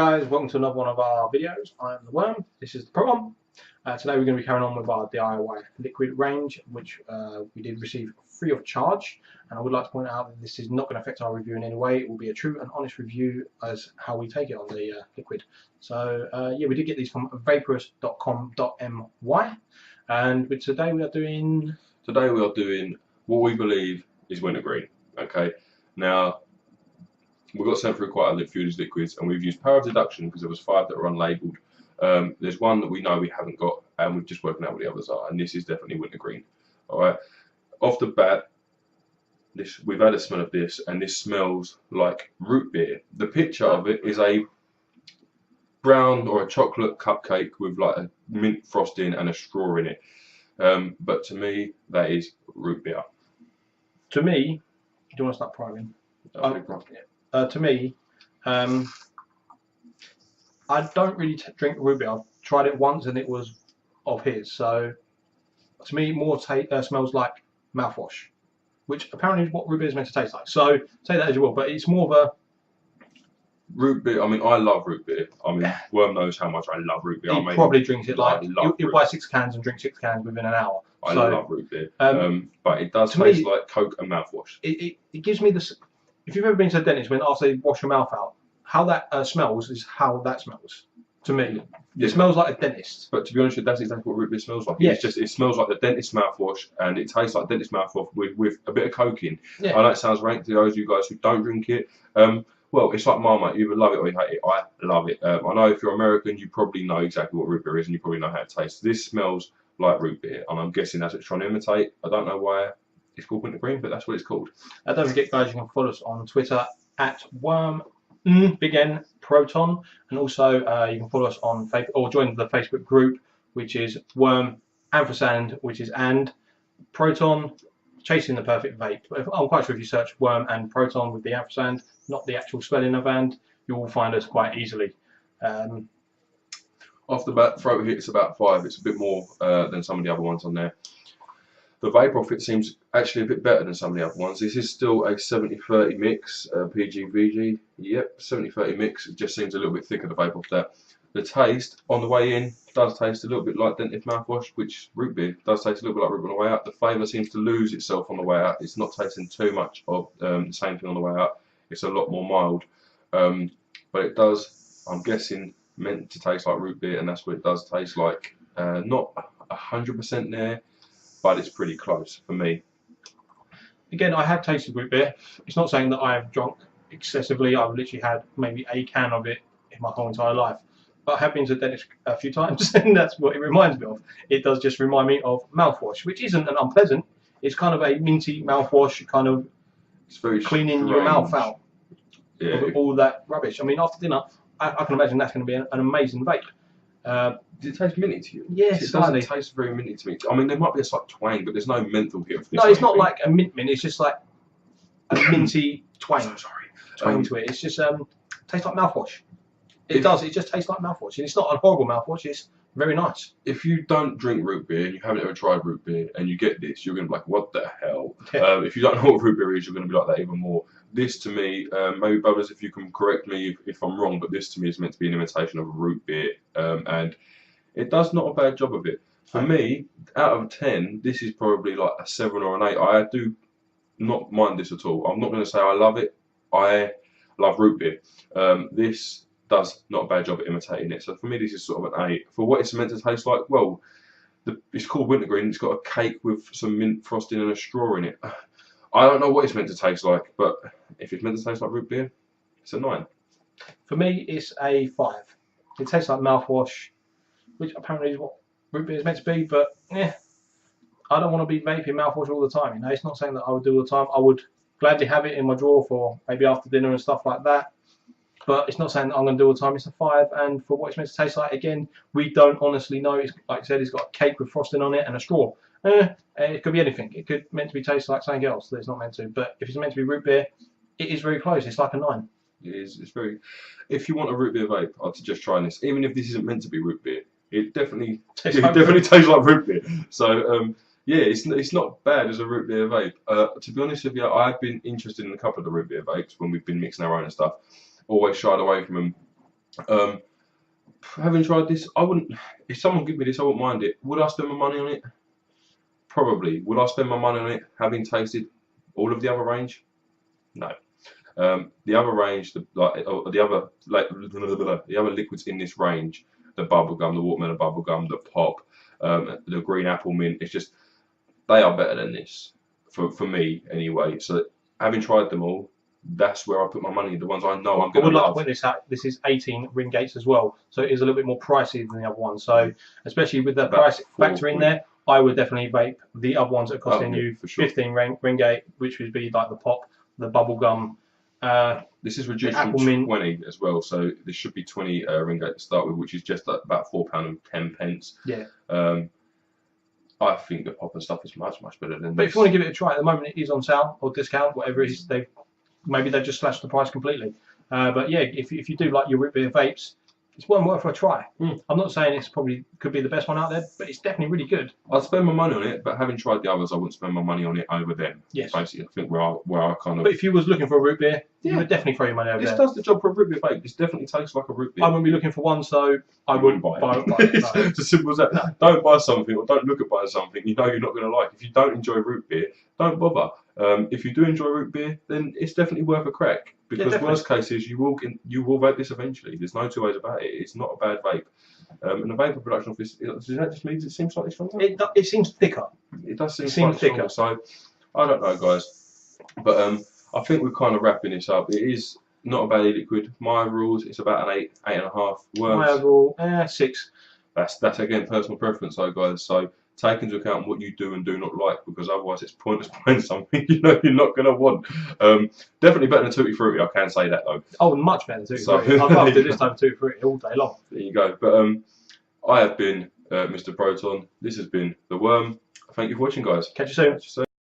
guys, welcome to another one of our videos. I am the Worm, this is the Proton. Today we're going to be carrying on with our DIY liquid range, which we did receive free of charge. And I would like to point out that this is not going to affect our review in any way. It will be a true and honest review as how we take it on the liquid. So yeah, we did get these from vaporous.com.my, and today we are doing what we believe is Wintergreen. Okay, now we got sent through quite a few of these liquids, and we've used power of deduction because there was 5 that were unlabelled. There's one that we know we haven't got, and we've just working out what the others are, and this is definitely Wintergreen. All right, off the bat, we've had a smell of this, and this smells like root beer. The picture of it is a brown or a chocolate cupcake with like a mint frosting and a straw in it. But to me, that is root beer. To me, do you want to start priming? To me, I don't really drink root beer. I've tried it once and it was of his. So to me, more smells like mouthwash, which apparently is what root beer is meant to taste like. So say that as you will, but it's more of a root beer. I mean, I love root beer. I mean, Worm knows how much I love root beer. He probably drinks it like he'll buy 6 cans and drink 6 cans within an hour. I love root beer, but it does taste like Coke and mouthwash. It gives me this. If you've ever been to a dentist, when after they wash your mouth out, how that smells is how that smells to me. Yeah. It smells like a dentist. But to be honest with you, that's exactly what root beer smells like. Yeah. It's just, it smells like the dentist mouthwash, and it tastes like dentist mouthwash with a bit of Coke in. Yeah. I know it sounds rank to those of you guys who don't drink it. Well, it's like Marmite. You either love it or you hate it. I love it. I know if you're American, you probably know exactly what root beer is, and you probably know how it tastes. This smells like root beer, and I'm guessing that's what it's trying to imitate. I don't know why it's called Wintergreen, but that's what it's called. Don't forget, guys, you can follow us on Twitter at Worm Big N Proton, and also you can follow us on Facebook or join the Facebook group, which is Worm Ampersand, which is and Proton Chasing the Perfect Vape. I'm quite sure if you search Worm and Proton with the ampersand, not the actual spelling of and, you will find us quite easily. Off the bat, throat hit's about 5. It's a bit more than some of the other ones on there. The vapor off it seems actually a bit better than some of the other ones. This is still a 70-30 mix, PG-VG. Yep, 70-30 mix. It just seems a little bit thicker, the vapor off that. The taste on the way in does taste a little bit like dentist mouthwash, which root beer does taste a little bit like root beer on the way out. The flavour seems to lose itself on the way out. It's not tasting too much of the same thing on the way out. It's a lot more mild, but it does, I'm guessing, meant to taste like root beer, and that's what it does taste like. Not 100% there, but it's pretty close for me. Again, I have tasted root beer. It's not saying that I have drunk excessively. I've literally had maybe a can of it in my whole entire life. But I have been to the dentist a few times, and that's what it reminds me of. It does just remind me of mouthwash, which isn't an unpleasant. It's kind of a minty mouthwash, kind of it's very cleaning your mouth out of all that rubbish. I mean, after dinner, I can imagine that's going to be an amazing vape. Does it taste minty to you? Yes, it doesn't taste very minty to me. I mean, there might be a slight twang, but there's no menthol here. No, it's not like a mint. It's just like a minty twang. So sorry. Twang to it. It's just tastes like mouthwash. It does. It just tastes like mouthwash, and it's not a horrible mouthwash. It's very nice. If you don't drink root beer and you haven't ever tried root beer and you get this, you're going to be like, what the hell? Yeah. If you don't know what root beer is, you're going to be like that even more. This to me, maybe brothers, if you can correct me if I'm wrong, but this to me is meant to be an imitation of a root beer, and it does not a bad job of it. For me, out of 10, this is probably like a 7 or an 8. I do not mind this at all. I'm not going to say I love it. I love root beer. This does not a bad job at imitating it. So for me, this is sort of an 8. For what it's meant to taste like, well, it's called Wintergreen. It's got a cake with some mint frosting and a straw in it. I don't know what it's meant to taste like, but if it's meant to taste like root beer, it's a 9. For me, it's a 5. It tastes like mouthwash, which apparently is what root beer is meant to be, but yeah, I don't want to be vaping mouthwash all the time. You know, it's not something that I would do all the time. I would gladly have it in my drawer for maybe after dinner and stuff like that, but it's not something that I'm going to do all the time. It's a 5, and for what it's meant to taste like, again, we don't honestly know. It's, like I said, it's got a cake with frosting on it and a straw. It could be anything. It could meant to be tasted like something else that it's not meant to. But if it's meant to be root beer, it is very close. It's like a 9. It is. It's very. If you want a root beer vape, I'd suggest trying this. Even if this isn't meant to be root beer, it definitely tastes like root beer. So yeah, it's not bad as a root beer vape. To be honest with you, I've been interested in a couple of the root beer vapes when we've been mixing our own and stuff. Always shied away from them Having tried this, I wouldn't. If someone give me this, I wouldn't mind it. Would I spend my money on it? Probably. Would I spend my money on it having tasted all of the other range? No. The other range, the other liquids in this range, the bubblegum, the watermelon bubblegum, the pop, the green apple mint, it's just, they are better than this for me anyway. So having tried them all, that's where I put my money. The ones I know I'm going to love. I would like to point this out. This is 18 ring gates as well, so it is a little bit more pricey than the other one. So especially with the price factor in there, I would definitely vape the other ones that are costing you 15 ring gate, which would be like the pop, the bubblegum. This is reduced from 20 as well, so this should be 20 ringgit to start with, which is just like about £4.10. Yeah. I think the pop and stuff is much better than. But if you want to give it a try, at the moment it is on sale or discount, whatever it is. Maybe they've just slashed the price completely. But yeah, if you do like your root beer vapes, it's one worth a try. I'm not saying it's probably could be the best one out there, but it's definitely really good. I'd spend my money on it, but having tried the others, I wouldn't spend my money on it over them. Yes. Basically, I think where I kind of. But if you was looking for a root beer, you would definitely throw your money over there. This does the job for a root beer vape. This definitely tastes like a root beer. I wouldn't be looking for one, so I wouldn't buy it. It's as simple as that. No. Don't buy something or don't look at buying something you know you're not going to like. If you don't enjoy root beer, don't bother. If you do enjoy root beer, then it's definitely worth a crack. Because worst case is you will vape this eventually. There's no two ways about it. It's not a bad vape. And the vapor production of this, does that just mean it seems slightly stronger? It seems thicker. It does seem thicker. So I don't know, guys. But I think we're kind of wrapping this up. It is not a bad liquid. My rules, it's about an 8.5 worms. My rule, 6. That's again personal preference, though, guys. So take into account what you do and do not like, because otherwise it's pointless buying something you know you're not going to want. Definitely better than Tutti Frutti, I can say that though. Oh, much better than Tutti Frutti. I'd love to do this time Tutti Frutti all day long. There you go. But I have been Mr. Proton. This has been The Worm. Thank you for watching, guys. Catch you soon.